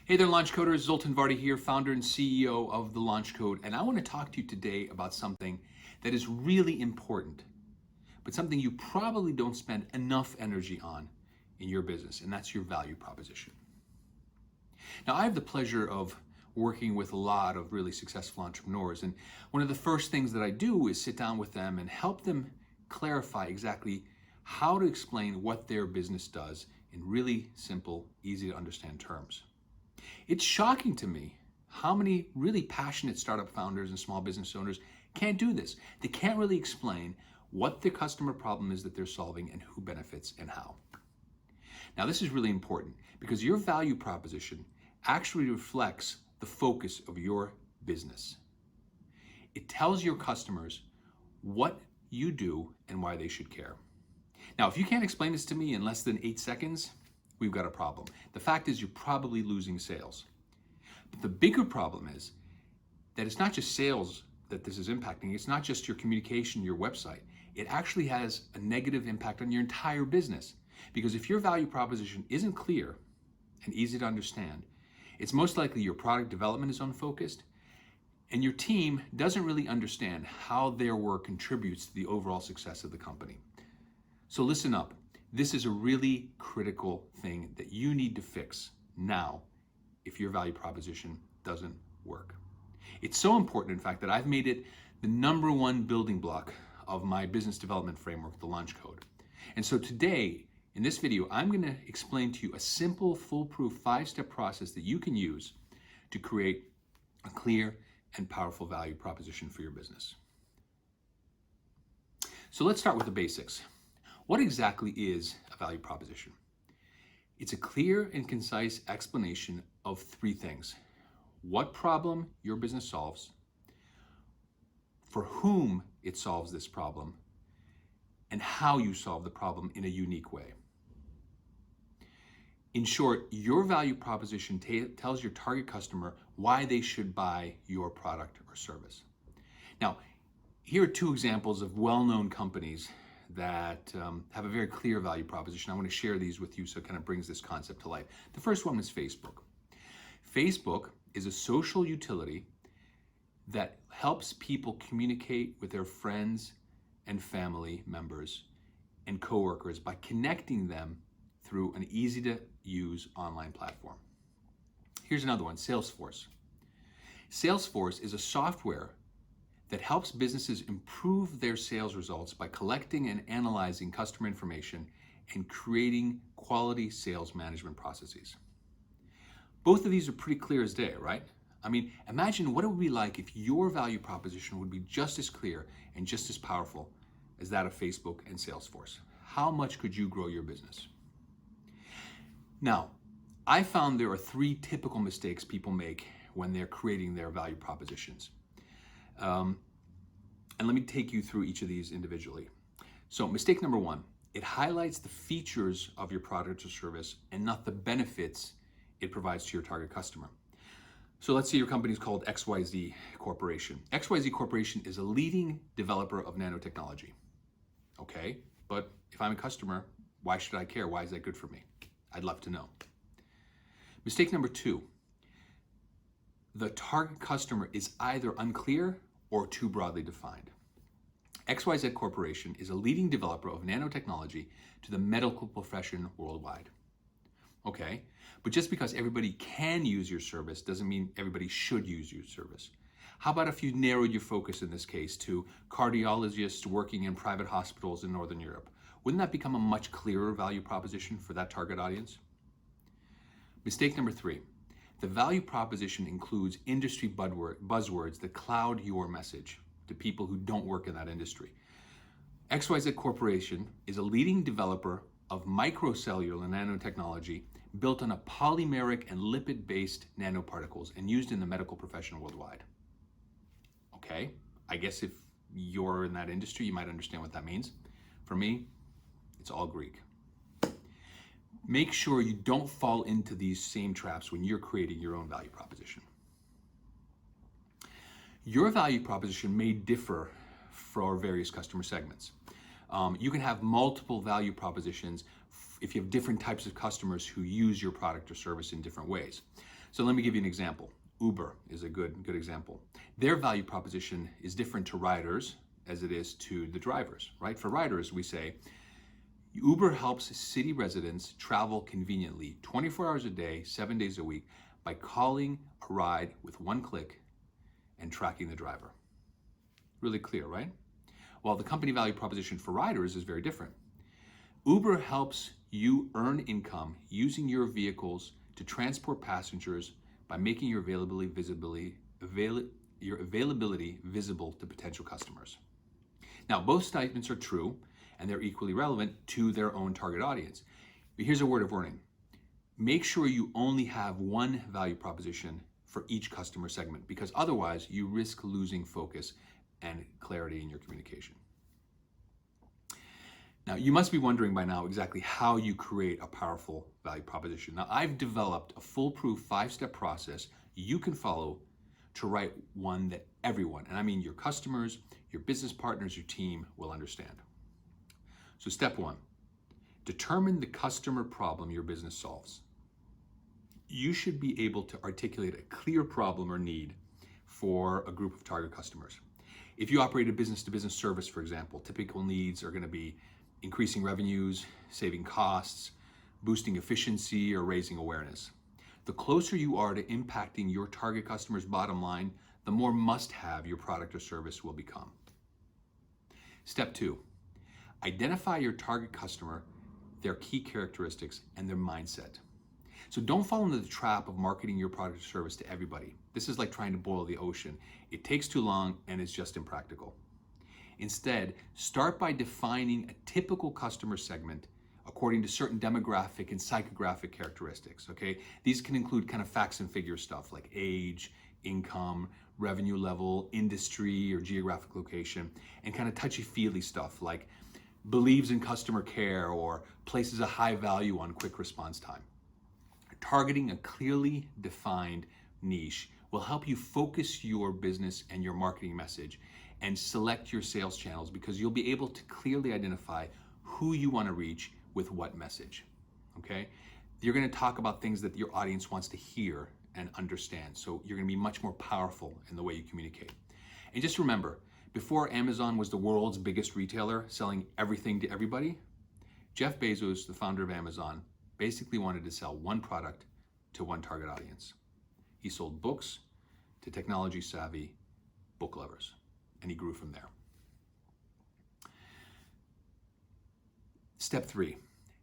Hey there, Launch Coders. Zoltan Vardy here, founder and CEO of The Launch Code. And I want to talk to you today about something that is really important, but something you probably don't spend enough energy on in your business, and that's your value proposition. Now, I have the pleasure of working with a lot of really successful entrepreneurs, and one of the first things that I do is sit down with them and help them clarify exactly how to explain what their business does in really simple, easy to understand terms. It's shocking to me how many really passionate startup founders and small business owners can't do this. They can't really explain what their customer problem is that they're solving and who benefits and how. Now, this is really important because your value proposition actually reflects the focus of your business. It tells your customers what you do and why they should care. Now, if you can't explain this to me in less than 8 seconds, we've got a problem. The fact is you're probably losing sales. But the bigger problem is that it's not just sales that this is impacting. It's not just your communication, your website. It actually has a negative impact on your entire business. Because if your value proposition isn't clear and easy to understand, it's most likely your product development is unfocused and your team doesn't really understand how their work contributes to the overall success of the company. So listen up. This is a really critical thing that you need to fix now if your value proposition doesn't work. It's so important, in fact, that I've made it the #1 building block of my business development framework, the Launch Code. And so today, in this video, I'm going to explain to you a simple, foolproof 5-step process that you can use to create a clear and powerful value proposition for your business. So let's start with the basics. What exactly is a value proposition? It's a clear and concise explanation of 3 things: what problem your business solves, for whom it solves this problem, and how you solve the problem in a unique way. In short, your value proposition tells your target customer why they should buy your product or service. Now, here are 2 examples of well-known companies that have a very clear value proposition. I want to share these with you so it kind of brings this concept to life. The first one is Facebook. Facebook is a social utility that helps people communicate with their friends and family members and coworkers by connecting them through an easy-to-use online platform. Here's another one, Salesforce. Salesforce is a software that helps businesses improve their sales results by collecting and analyzing customer information and creating quality sales management processes. Both of these are pretty clear as day, right? I mean, imagine what it would be like if your value proposition would be just as clear and just as powerful as that of Facebook and Salesforce. How much could you grow your business? Now, I found there are 3 typical mistakes people make when they're creating their value propositions. And let me take you through each of these individually. So mistake number 1, it highlights the features of your product or service and not the benefits it provides to your target customer. So let's say your company is called XYZ Corporation. XYZ Corporation is a leading developer of nanotechnology. Okay, but if I'm a customer, why should I care? Why is that good for me? I'd love to know. Mistake number 2, the target customer is either unclear or too broadly defined. XYZ Corporation is a leading developer of nanotechnology to the medical profession worldwide. Okay, but just because everybody can use your service doesn't mean everybody should use your service. How about if you narrowed your focus in this case to cardiologists working in private hospitals in Northern Europe? Wouldn't that become a much clearer value proposition for that target audience? Mistake number 3. The value proposition includes industry buzzwords that cloud your message to people who don't work in that industry. XYZ Corporation is a leading developer of microcellular nanotechnology built on a polymeric and lipid-based nanoparticles and used in the medical profession worldwide. Okay, I guess if you're in that industry, you might understand what that means. For me, it's all Greek. Make sure you don't fall into these same traps when you're creating your own value proposition. Your value proposition may differ for various customer segments. You can have multiple value propositions if you have different types of customers who use your product or service in different ways. So let me give you an example. Uber is a good example. Their value proposition is different to riders as it is to the drivers, right? For riders, we say, Uber helps city residents travel conveniently 24 hours a day, 7 days a week by calling a ride with one click and tracking the driver. Really clear, right? While the company value proposition for riders is very different. Uber helps you earn income using your vehicles to transport passengers by making your availability visible to potential customers. Now, both statements are true and they're equally relevant to their own target audience. But here's a word of warning. Make sure you only have one value proposition for each customer segment, because otherwise you risk losing focus and clarity in your communication. Now, you must be wondering by now exactly how you create a powerful value proposition. Now, I've developed a foolproof 5-step process you can follow to write one that everyone, and I mean your customers, your business partners, your team, will understand. So step 1, determine the customer problem your business solves. You should be able to articulate a clear problem or need for a group of target customers. If you operate a business-to-business service, for example, typical needs are going to be increasing revenues, saving costs, boosting efficiency, or raising awareness. The closer you are to impacting your target customer's bottom line, the more must-have your product or service will become. Step 2, identify your target customer, their key characteristics, and their mindset. So don't fall into the trap of marketing your product or service to everybody. This is like trying to boil the ocean. It takes too long and it's just impractical. Instead, start by defining a typical customer segment according to certain demographic and psychographic characteristics, okay? These can include kind of facts and figures stuff like age, income, revenue level, industry or geographic location, and kind of touchy-feely stuff like believes in customer care or places a high value on quick response time. Targeting a clearly defined niche will help you focus your business and your marketing message and select your sales channels, because you'll be able to clearly identify who you want to reach with what message, okay? You're going to talk about things that your audience wants to hear and understand, so you're going to be much more powerful in the way you communicate. And just remember, before Amazon was the world's biggest retailer selling everything to everybody, Jeff Bezos, the founder of Amazon, basically wanted to sell one product to one target audience. He sold books to technology-savvy book lovers, and he grew from there. Step 3,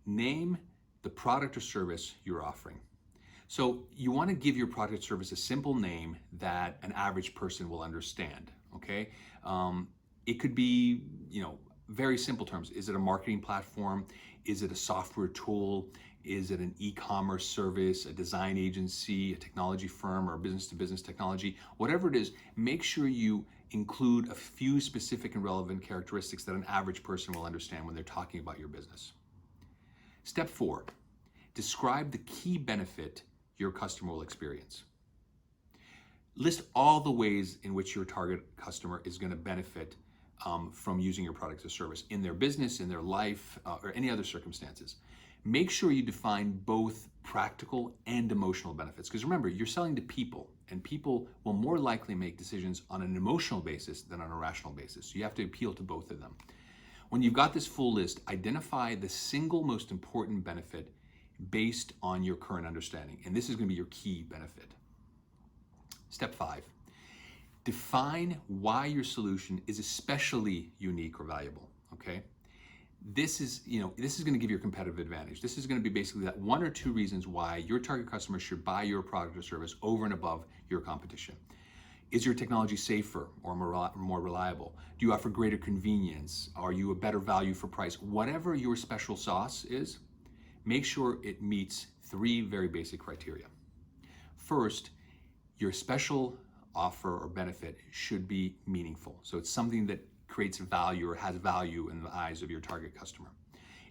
name the product or service you're offering. So you want to give your product or service a simple name that an average person will understand, okay? It could be, very simple terms. Is it a marketing platform? Is it a software tool? Is it an e-commerce service, a design agency, a technology firm, or a business-to-business technology? Whatever it is, make sure you include a few specific and relevant characteristics that an average person will understand when they're talking about your business. Step 4, describe the key benefit your customer will experience. List all the ways in which your target customer is going to benefit from using your product or service in their business, in their life, or any other circumstances. Make sure you define both practical and emotional benefits, because remember, you're selling to people, and people will more likely make decisions on an emotional basis than on a rational basis. So you have to appeal to both of them. When you've got this full list, identify the single most important benefit based on your current understanding, and this is going to be your key benefit. Step 5, define why your solution is especially unique or valuable, okay? This is going to give you a competitive advantage. This is going to be basically that 1 or 2 reasons why your target customer should buy your product or service over and above your competition. Is your technology safer or more reliable? Do you offer greater convenience? Are you a better value for price? Whatever your special sauce is, make sure it meets 3 very basic criteria. First, your special offer or benefit should be meaningful. So it's something that creates value or has value in the eyes of your target customer.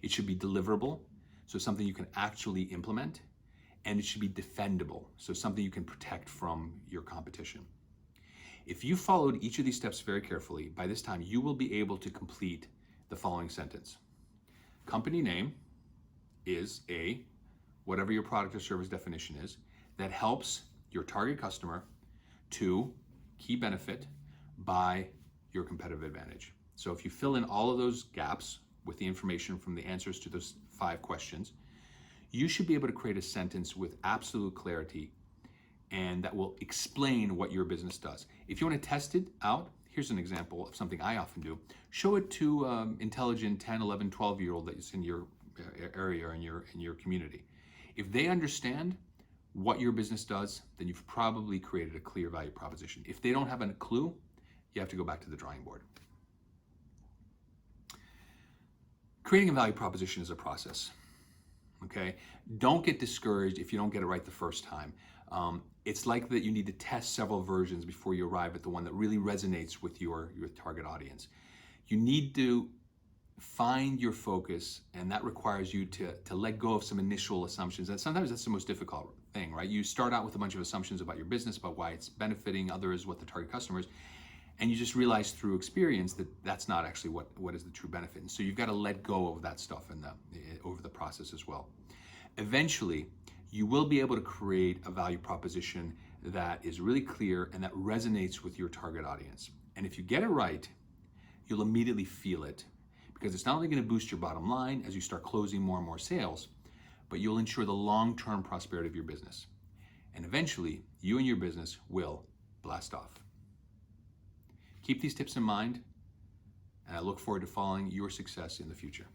It should be deliverable, so something you can actually implement, and it should be defendable, so something you can protect from your competition. If you followed each of these steps very carefully, by this time you will be able to complete the following sentence. Company name is a, whatever your product or service definition is, that helps your target customer, 2, key benefit, buy, your competitive advantage. So if you fill in all of those gaps with the information from the answers to those 5 questions, you should be able to create a sentence with absolute clarity and that will explain what your business does. If you want to test it out, here's an example of something I often do. Show it to intelligent 10, 11, 12-year-old that's in your area or in your community. If they understand what your business does, then you've probably created a clear value proposition. If they don't have a clue, you have to go back to the drawing board. Creating a value proposition is a process, okay? Don't get discouraged if you don't get it right the first time. It's likely that you need to test several versions before you arrive at the one that really resonates with your target audience. You need to find your focus, and that requires you to let go of some initial assumptions. And sometimes that's the most difficult thing, right? You start out with a bunch of assumptions about your business, about why it's benefiting others, what the target customers, and you just realize through experience that that's not actually what is the true benefit. And so you've got to let go of that stuff over the process as well. Eventually, you will be able to create a value proposition that is really clear and that resonates with your target audience. And if you get it right, you'll immediately feel it, because it's not only going to boost your bottom line as you start closing more and more sales, but you'll ensure the long-term prosperity of your business. And eventually, you and your business will blast off. Keep these tips in mind, and I look forward to following your success in the future.